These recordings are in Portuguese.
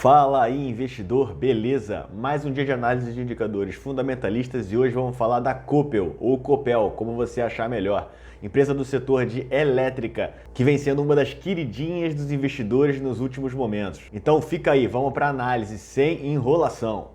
Fala aí, investidor, beleza? Mais um dia de análise de indicadores fundamentalistas e hoje vamos falar da Copel, ou Copel, como você achar melhor. Empresa do setor de elétrica, que vem sendo uma das queridinhas dos investidores nos últimos momentos. Então fica aí, vamos para a análise sem enrolação.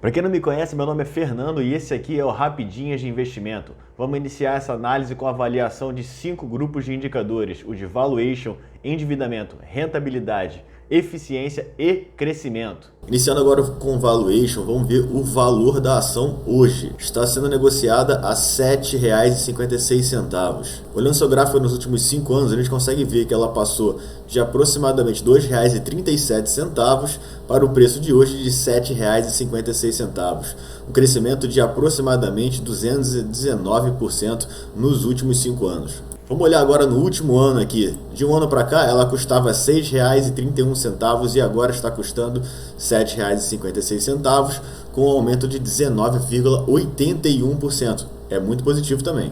Para quem não me conhece, meu nome é Fernando e esse aqui é o Rapidinhas de Investimento. Vamos iniciar essa análise com a avaliação de 5 grupos de indicadores, o de valuation, endividamento, rentabilidade, eficiência e crescimento. Iniciando agora com valuation, vamos ver o valor da ação hoje. Está sendo negociada a R$ 7,56. Olhando seu gráfico nos últimos 5 anos, a gente consegue ver que ela passou de aproximadamente R$ 2,37 para o preço de hoje de R$ 7,56. Um crescimento de aproximadamente 219% nos últimos 5 anos. Vamos olhar agora no último ano aqui. De um ano para cá, ela custava R$ 6,31 e agora está custando R$ 7,56, com um aumento de 19,81%. É muito positivo também.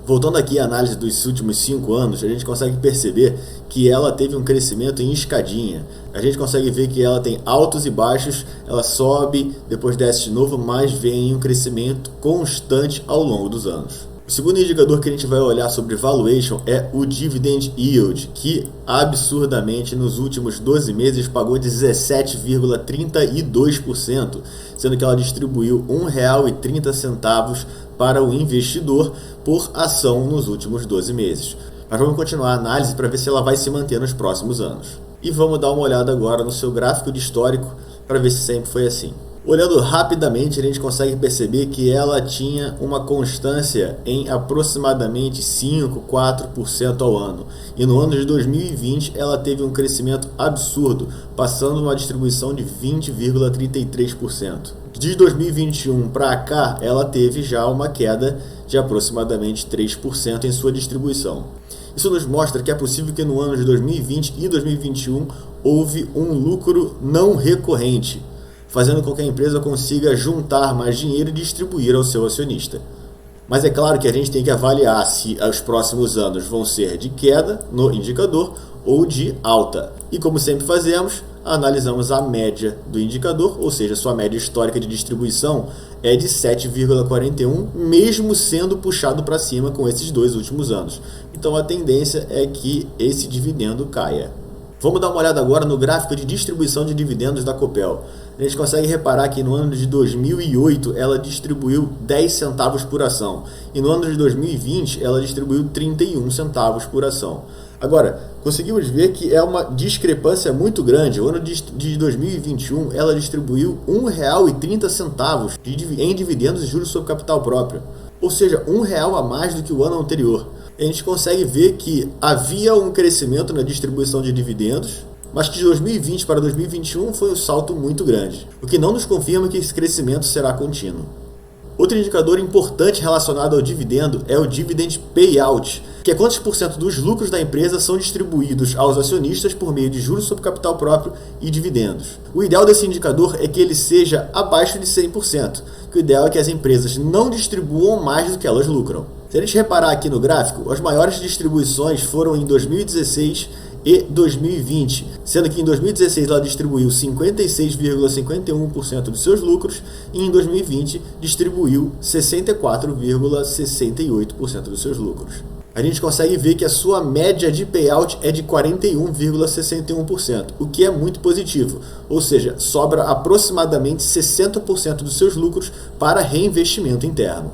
Voltando aqui à análise dos últimos 5 anos, a gente consegue perceber que ela teve um crescimento em escadinha. A gente consegue ver que ela tem altos e baixos, ela sobe, depois desce de novo, mas vem um crescimento constante ao longo dos anos. O segundo indicador que a gente vai olhar sobre valuation é o Dividend Yield, que absurdamente nos últimos 12 meses pagou 17,32%, sendo que ela distribuiu R$ 1,30 para o investidor por ação nos últimos 12 meses. Mas vamos continuar a análise para ver se ela vai se manter nos próximos anos. E vamos dar uma olhada agora no seu gráfico de histórico para ver se sempre foi assim. Olhando rapidamente, a gente consegue perceber que ela tinha uma constância em aproximadamente 5, 4% ao ano. E no ano de 2020, ela teve um crescimento absurdo, passando uma distribuição de 20,33%. De 2021 para cá, ela teve já uma queda de aproximadamente 3% em sua distribuição. Isso nos mostra que é possível que no ano de 2020 e 2021 houve um lucro não recorrente, fazendo com que a empresa consiga juntar mais dinheiro e distribuir ao seu acionista. Mas é claro que a gente tem que avaliar se os próximos anos vão ser de queda no indicador ou de alta. E como sempre fazemos, analisamos a média do indicador, ou seja, sua média histórica de distribuição é de 7,41, mesmo sendo puxado para cima com esses 2 últimos anos. Então a tendência é que esse dividendo caia. Vamos dar uma olhada agora no gráfico de distribuição de dividendos da Copel. A gente consegue reparar que no ano de 2008 ela distribuiu 10 centavos por ação e no ano de 2020 ela distribuiu 31 centavos por ação. Agora, conseguimos ver que é uma discrepância muito grande. O ano de 2021 ela distribuiu R$ 1,30 em dividendos e juros sobre capital próprio, ou seja, R$ 1 a mais do que o ano anterior. A gente consegue ver que havia um crescimento na distribuição de dividendos, mas que de 2020 para 2021 foi um salto muito grande, o que não nos confirma que esse crescimento será contínuo. Outro indicador importante relacionado ao dividendo é o Dividend Payout, que é quantos por cento dos lucros da empresa são distribuídos aos acionistas por meio de juros sobre capital próprio e dividendos. O ideal desse indicador é que ele seja abaixo de 100%, que o ideal é que as empresas não distribuam mais do que elas lucram. Se a gente reparar aqui no gráfico, as maiores distribuições foram em 2016 e 2020, sendo que em 2016 ela distribuiu 56,51% dos seus lucros e em 2020 distribuiu 64,68% dos seus lucros. A gente consegue ver que a sua média de payout é de 41,61%, o que é muito positivo, ou seja, sobra aproximadamente 60% dos seus lucros para reinvestimento interno.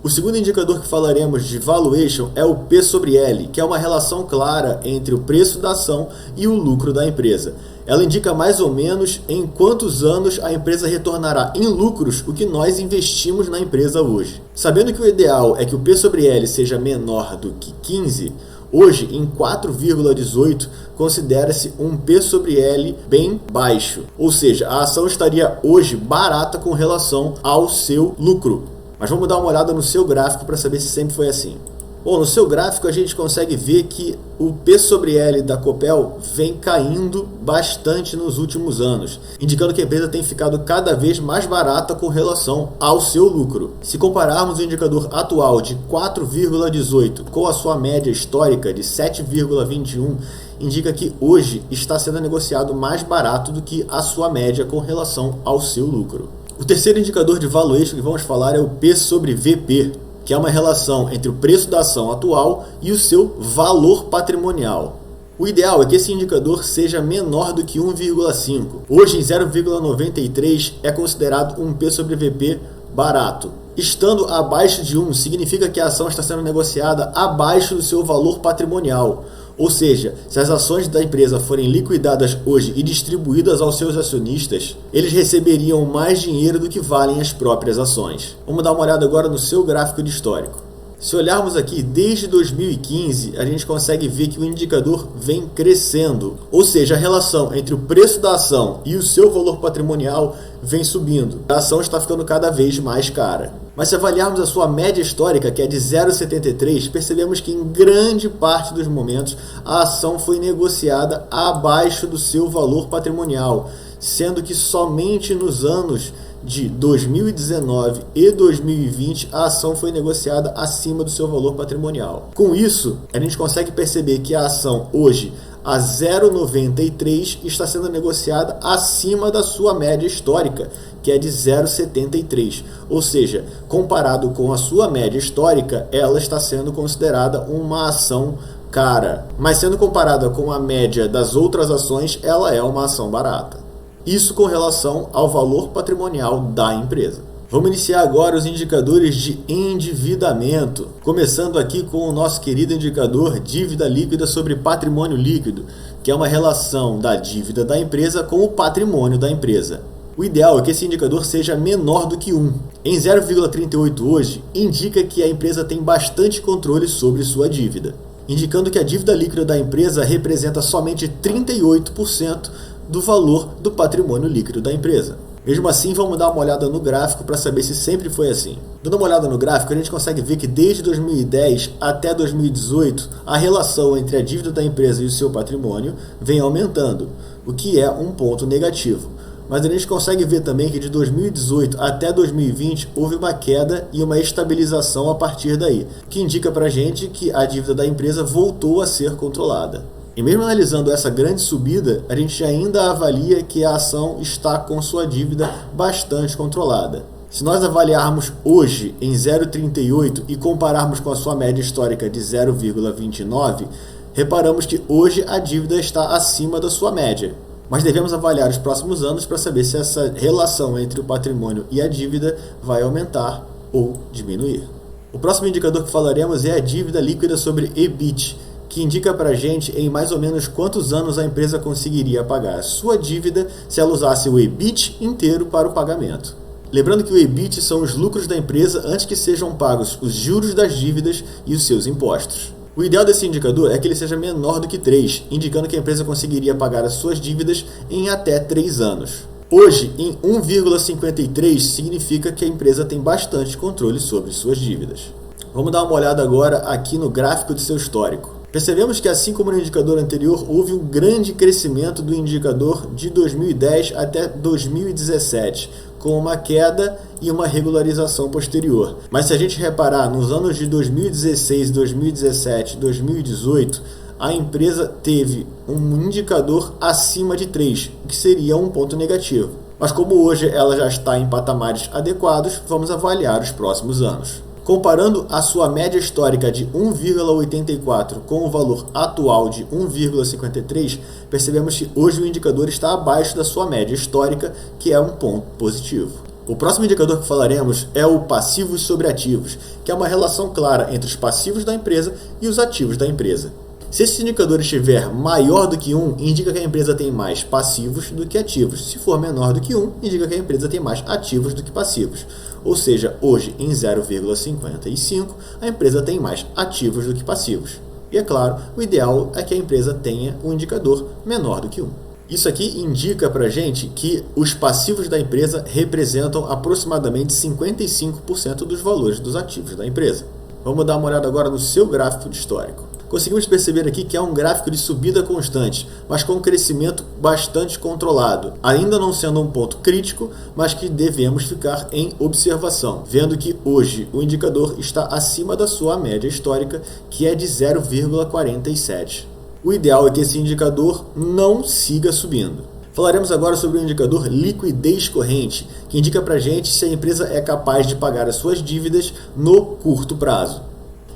O segundo indicador que falaremos de valuation é o P sobre L, que é uma relação clara entre o preço da ação e o lucro da empresa. Ela indica mais ou menos em quantos anos a empresa retornará em lucros o que nós investimos na empresa hoje. Sabendo que o ideal é que o P sobre L seja menor do que 15, hoje em 4,18 considera-se um P sobre L bem baixo, ou seja, a ação estaria hoje barata com relação ao seu lucro. Mas vamos dar uma olhada no seu gráfico para saber se sempre foi assim. Bom, no seu gráfico a gente consegue ver que o P sobre L da Copel vem caindo bastante nos últimos anos, indicando que a empresa tem ficado cada vez mais barata com relação ao seu lucro. Se compararmos o indicador atual de 4,18 com a sua média histórica de 7,21, indica que hoje está sendo negociado mais barato do que a sua média com relação ao seu lucro. O terceiro indicador de valuation que vamos falar é o P sobre VP, que é uma relação entre o preço da ação atual e o seu valor patrimonial. O ideal é que esse indicador seja menor do que 1,5. Hoje, em 0,93 é considerado um P sobre VP barato. Estando abaixo de 1, significa que a ação está sendo negociada abaixo do seu valor patrimonial. Ou seja, se as ações da empresa forem liquidadas hoje e distribuídas aos seus acionistas, eles receberiam mais dinheiro do que valem as próprias ações. Vamos dar uma olhada agora no seu gráfico de histórico. Se olharmos aqui, desde 2015, a gente consegue ver que o indicador vem crescendo. Ou seja, a relação entre o preço da ação e o seu valor patrimonial vem subindo. A ação está ficando cada vez mais cara. Mas se avaliarmos a sua média histórica, que é de 0,73, percebemos que em grande parte dos momentos a ação foi negociada abaixo do seu valor patrimonial, sendo que somente nos anos de 2019 e 2020 a ação foi negociada acima do seu valor patrimonial. Com isso, a gente consegue perceber que a ação hoje a 0,93 está sendo negociada acima da sua média histórica, que é de 0,73. Ou seja, comparado com a sua média histórica, ela está sendo considerada uma ação cara. Mas sendo comparada com a média das outras ações, ela é uma ação barata. Isso com relação ao valor patrimonial da empresa. Vamos iniciar agora os indicadores de endividamento, começando aqui com o nosso querido indicador dívida líquida sobre patrimônio líquido, que é uma relação da dívida da empresa com o patrimônio da empresa. O ideal é que esse indicador seja menor do que 1. Em 0,38 hoje, indica que a empresa tem bastante controle sobre sua dívida, indicando que a dívida líquida da empresa representa somente 38% do valor do patrimônio líquido da empresa. Mesmo assim, vamos dar uma olhada no gráfico para saber se sempre foi assim. Dando uma olhada no gráfico, a gente consegue ver que desde 2010 até 2018, a relação entre a dívida da empresa e o seu patrimônio vem aumentando, o que é um ponto negativo. Mas a gente consegue ver também que de 2018 até 2020 houve uma queda e uma estabilização a partir daí, que indica para a gente que a dívida da empresa voltou a ser controlada. E mesmo analisando essa grande subida, a gente ainda avalia que a ação está com sua dívida bastante controlada. Se nós avaliarmos hoje em 0,38 e compararmos com a sua média histórica de 0,29, reparamos que hoje a dívida está acima da sua média. Mas devemos avaliar os próximos anos para saber se essa relação entre o patrimônio e a dívida vai aumentar ou diminuir. O próximo indicador que falaremos é a dívida líquida sobre EBIT, que indica para a gente em mais ou menos quantos anos a empresa conseguiria pagar a sua dívida se ela usasse o EBIT inteiro para o pagamento. Lembrando que o EBIT são os lucros da empresa antes que sejam pagos os juros das dívidas e os seus impostos. O ideal desse indicador é que ele seja menor do que 3, indicando que a empresa conseguiria pagar as suas dívidas em até 3 anos. Hoje, em 1,53 significa que a empresa tem bastante controle sobre suas dívidas. Vamos dar uma olhada agora aqui no gráfico de seu histórico. Percebemos que, assim como no indicador anterior, houve um grande crescimento do indicador de 2010 até 2017, com uma queda e uma regularização posterior. Mas se a gente reparar nos anos de 2016, 2017 e 2018, a empresa teve um indicador acima de 3, o que seria um ponto negativo. Mas como hoje ela já está em patamares adequados, vamos avaliar os próximos anos. Comparando a sua média histórica de 1,84 com o valor atual de 1,53, percebemos que hoje o indicador está abaixo da sua média histórica, que é um ponto positivo. O próximo indicador que falaremos é o passivos sobre ativos, que é uma relação clara entre os passivos da empresa e os ativos da empresa. Se esse indicador estiver maior do que 1, indica que a empresa tem mais passivos do que ativos. Se for menor do que 1, indica que a empresa tem mais ativos do que passivos. Ou seja, hoje em 0,55, a empresa tem mais ativos do que passivos. E é claro, o ideal é que a empresa tenha um indicador menor do que 1. Isso aqui indica para a gente que os passivos da empresa representam aproximadamente 55% dos valores dos ativos da empresa. Vamos dar uma olhada agora no seu gráfico de histórico. Conseguimos perceber aqui que é um gráfico de subida constante, mas com um crescimento bastante controlado, ainda não sendo um ponto crítico, mas que devemos ficar em observação, vendo que hoje o indicador está acima da sua média histórica, que é de 0,47. O ideal é que esse indicador não siga subindo. Falaremos agora sobre o indicador liquidez corrente, que indica para a gente se a empresa é capaz de pagar as suas dívidas no curto prazo,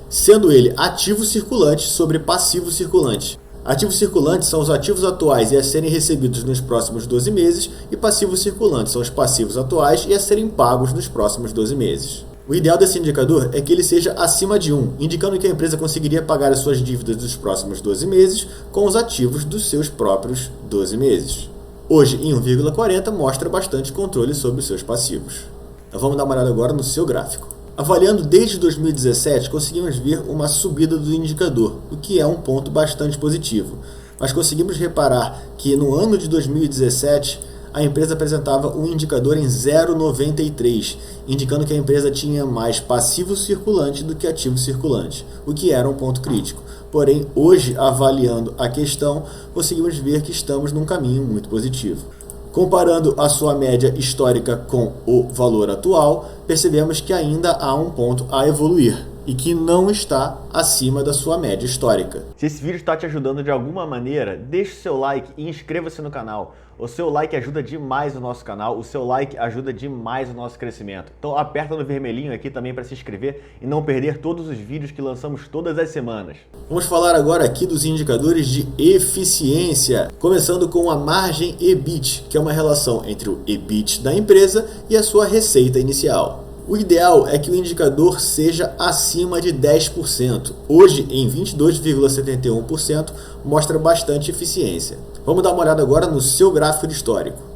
sendo ele ativo circulante sobre passivo circulante. Ativos circulantes são os ativos atuais e a serem recebidos nos próximos 12 meses, e passivos circulantes são os passivos atuais e a serem pagos nos próximos 12 meses. O ideal desse indicador é que ele seja acima de 1, indicando que a empresa conseguiria pagar as suas dívidas dos próximos 12 meses com os ativos dos seus próprios 12 meses. Hoje, em 1,40, mostra bastante controle sobre os seus passivos. Então vamos dar uma olhada agora no seu gráfico. Avaliando desde 2017, conseguimos ver uma subida do indicador, o que é um ponto bastante positivo. Mas conseguimos reparar que no ano de 2017, a empresa apresentava um indicador em 0,93, indicando que a empresa tinha mais passivo circulante do que ativo circulante, o que era um ponto crítico. Porém, hoje, avaliando a questão, conseguimos ver que estamos num caminho muito positivo. Comparando a sua média histórica com o valor atual, percebemos que ainda há um ponto a evoluir e que não está acima da sua média histórica. Se esse vídeo está te ajudando de alguma maneira, deixe o seu like e inscreva-se no canal. O seu like ajuda demais o nosso canal, o seu like ajuda demais o nosso crescimento. Então aperta no vermelhinho aqui também para se inscrever e não perder todos os vídeos que lançamos todas as semanas. Vamos falar agora aqui dos indicadores de eficiência, começando com a margem EBIT, que é uma relação entre o EBIT da empresa e a sua receita inicial. O ideal é que o indicador seja acima de 10%. Hoje, em 22,71%, mostra bastante eficiência. Vamos dar uma olhada agora no seu gráfico de histórico.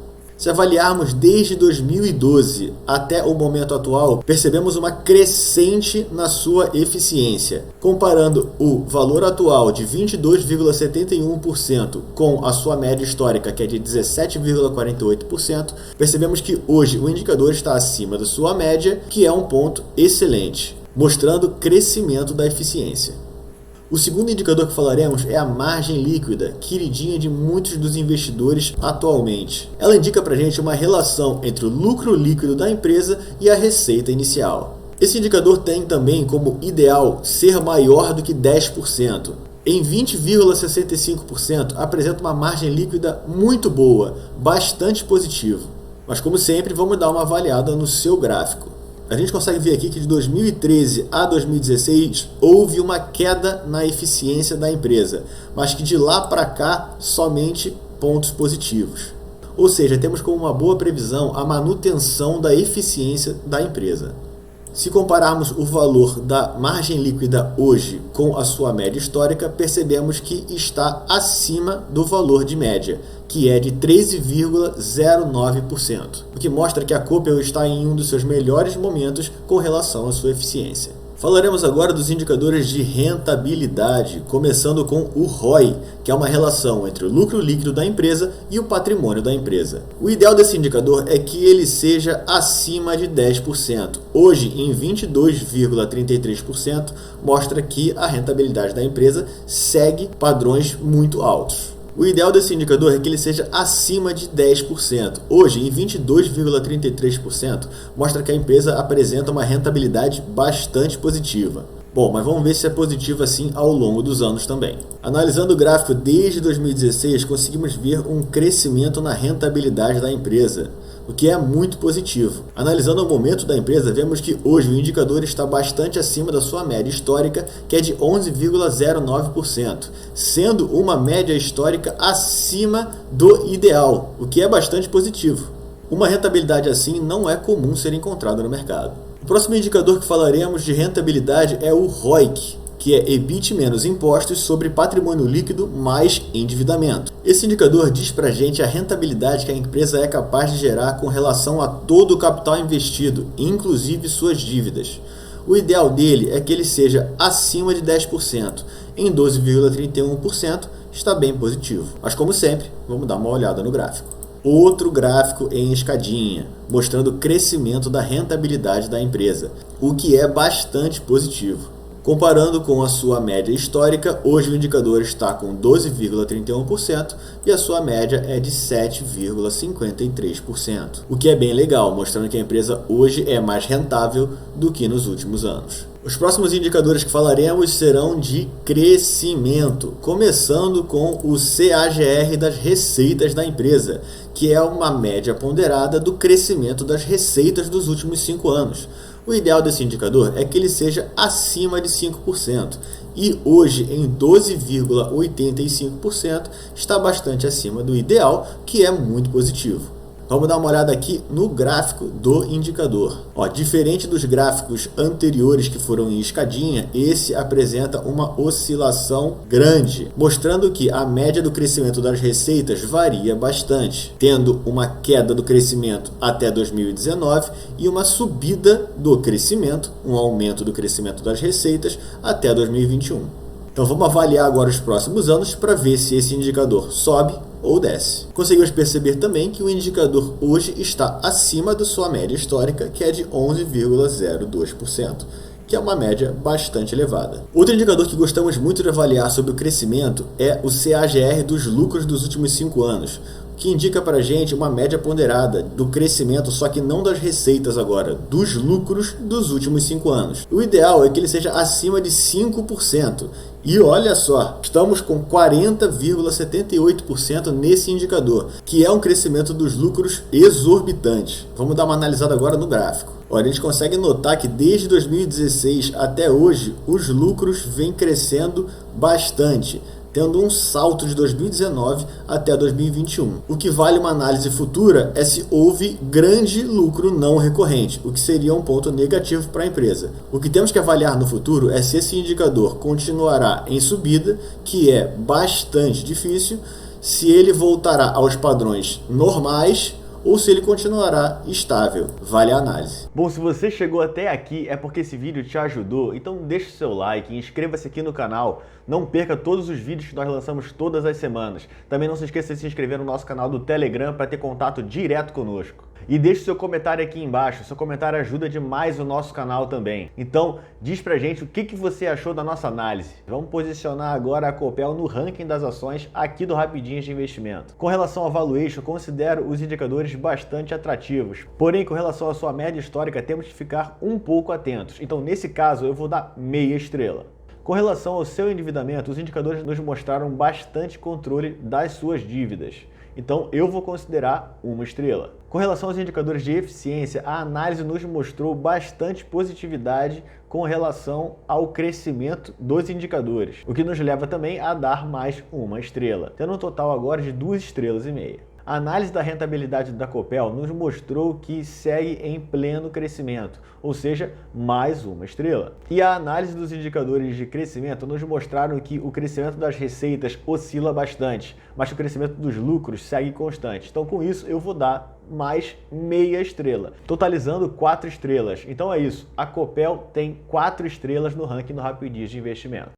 Se avaliarmos desde 2012 até o momento atual, percebemos uma crescente na sua eficiência. Comparando o valor atual de 22,71% com a sua média histórica, que é de 17,48%, percebemos que hoje o indicador está acima da sua média, que é um ponto excelente, mostrando crescimento da eficiência. O segundo indicador que falaremos é a margem líquida, queridinha de muitos dos investidores atualmente. Ela indica para a gente uma relação entre o lucro líquido da empresa e a receita inicial. Esse indicador tem também como ideal ser maior do que 10%. Em 20,65% apresenta uma margem líquida muito boa, bastante positivo. Mas como sempre, vamos dar uma avaliada no seu gráfico. A gente consegue ver aqui que de 2013 a 2016 houve uma queda na eficiência da empresa, mas que de lá para cá somente pontos positivos. Ou seja, temos como uma boa previsão a manutenção da eficiência da empresa. Se compararmos o valor da margem líquida hoje com a sua média histórica, percebemos que está acima do valor de média, que é de 13,09%, o que mostra que a Copel está em um dos seus melhores momentos com relação à sua eficiência. Falaremos agora dos indicadores de rentabilidade, começando com o ROI, que é uma relação entre o lucro líquido da empresa e o patrimônio da empresa. O ideal desse indicador é que ele seja acima de 10%. Hoje, em 22,33%, mostra que a rentabilidade da empresa segue padrões muito altos. O ideal desse indicador é que ele seja acima de 10%. Hoje, em 22,33%, mostra que a empresa apresenta uma rentabilidade bastante positiva. Bom, mas vamos ver se é positivo assim ao longo dos anos também. Analisando o gráfico desde 2016, conseguimos ver um crescimento na rentabilidade da empresa, o que é muito positivo. Analisando o momento da empresa, vemos que hoje o indicador está bastante acima da sua média histórica, que é de 11,09%, sendo uma média histórica acima do ideal, o que é bastante positivo. Uma rentabilidade assim não é comum ser encontrada no mercado. O próximo indicador que falaremos de rentabilidade é o ROIC, que é EBIT menos impostos sobre patrimônio líquido mais endividamento. Esse indicador diz para a gente a rentabilidade que a empresa é capaz de gerar com relação a todo o capital investido, inclusive suas dívidas. O ideal dele é que ele seja acima de 10%. Em 12,31% está bem positivo. Mas como sempre, vamos dar uma olhada no gráfico. Outro gráfico em escadinha, mostrando o crescimento da rentabilidade da empresa, o que é bastante positivo. Comparando com a sua média histórica, hoje o indicador está com 12,31% e a sua média é de 7,53%, o que é bem legal, mostrando que a empresa hoje é mais rentável do que nos últimos anos. Os próximos indicadores que falaremos serão de crescimento, começando com o CAGR das receitas da empresa, que é uma média ponderada do crescimento das receitas dos últimos 5 anos. O ideal desse indicador é que ele seja acima de 5%, e hoje em 12,85% está bastante acima do ideal, que é muito positivo. Vamos dar uma olhada aqui no gráfico do indicador. Diferente dos gráficos anteriores que foram em escadinha, esse apresenta uma oscilação grande, mostrando que a média do crescimento das receitas varia bastante, tendo uma queda do crescimento até 2019 e uma subida do crescimento, um aumento do crescimento das receitas até 2021. Então vamos avaliar agora os próximos anos para ver se esse indicador sobe ou desce. Conseguimos perceber também que o indicador hoje está acima da sua média histórica, que é de 11,02%, que é uma média bastante elevada. Outro indicador que gostamos muito de avaliar sobre o crescimento é o CAGR dos lucros dos últimos 5 anos, que indica para a gente uma média ponderada do crescimento, só que não das receitas agora, dos lucros dos últimos 5 anos. O ideal é que ele seja acima de 5%. E olha só, estamos com 40,78% nesse indicador, que é um crescimento dos lucros exorbitante. Vamos dar uma analisada agora no gráfico. Olha, a gente consegue notar que desde 2016 até hoje, os lucros vêm crescendo bastante, tendo um salto de 2019 até 2021. O que vale uma análise futura é se houve grande lucro não recorrente, o que seria um ponto negativo para a empresa. O que temos que avaliar no futuro é se esse indicador continuará em subida, que é bastante difícil, se ele voltará aos padrões normais ou se ele continuará estável. Vale a análise. Bom, se você chegou até aqui é porque esse vídeo te ajudou, então deixe o seu like, inscreva-se aqui no canal, não perca todos os vídeos que nós lançamos todas as semanas. Também não se esqueça de se inscrever no nosso canal do Telegram para ter contato direto conosco. E deixe seu comentário aqui embaixo, seu comentário ajuda demais o nosso canal também. Então, diz pra gente o que você achou da nossa análise. Vamos posicionar agora a Copel no ranking das ações aqui do Rapidinhas de Investimento. Com relação ao valuation, eu considero os indicadores bastante atrativos. Porém, com relação à sua média histórica, temos que ficar um pouco atentos. Então, nesse caso, eu vou dar meia estrela. Com relação ao seu endividamento, os indicadores nos mostraram bastante controle das suas dívidas. Então, eu vou considerar uma estrela. Com relação aos indicadores de eficiência, a análise nos mostrou bastante positividade com relação ao crescimento dos indicadores, o que nos leva também a dar mais uma estrela, tendo um total agora de 2,5 estrelas. A análise da rentabilidade da Copel nos mostrou que segue em pleno crescimento, ou seja, mais uma estrela. E a análise dos indicadores de crescimento nos mostraram que o crescimento das receitas oscila bastante, mas que o crescimento dos lucros segue constante. Então, com isso, eu vou dar mais meia estrela, totalizando 4 estrelas. Então é isso, a Copel tem 4 estrelas no ranking do Rapidinhas de Investimento.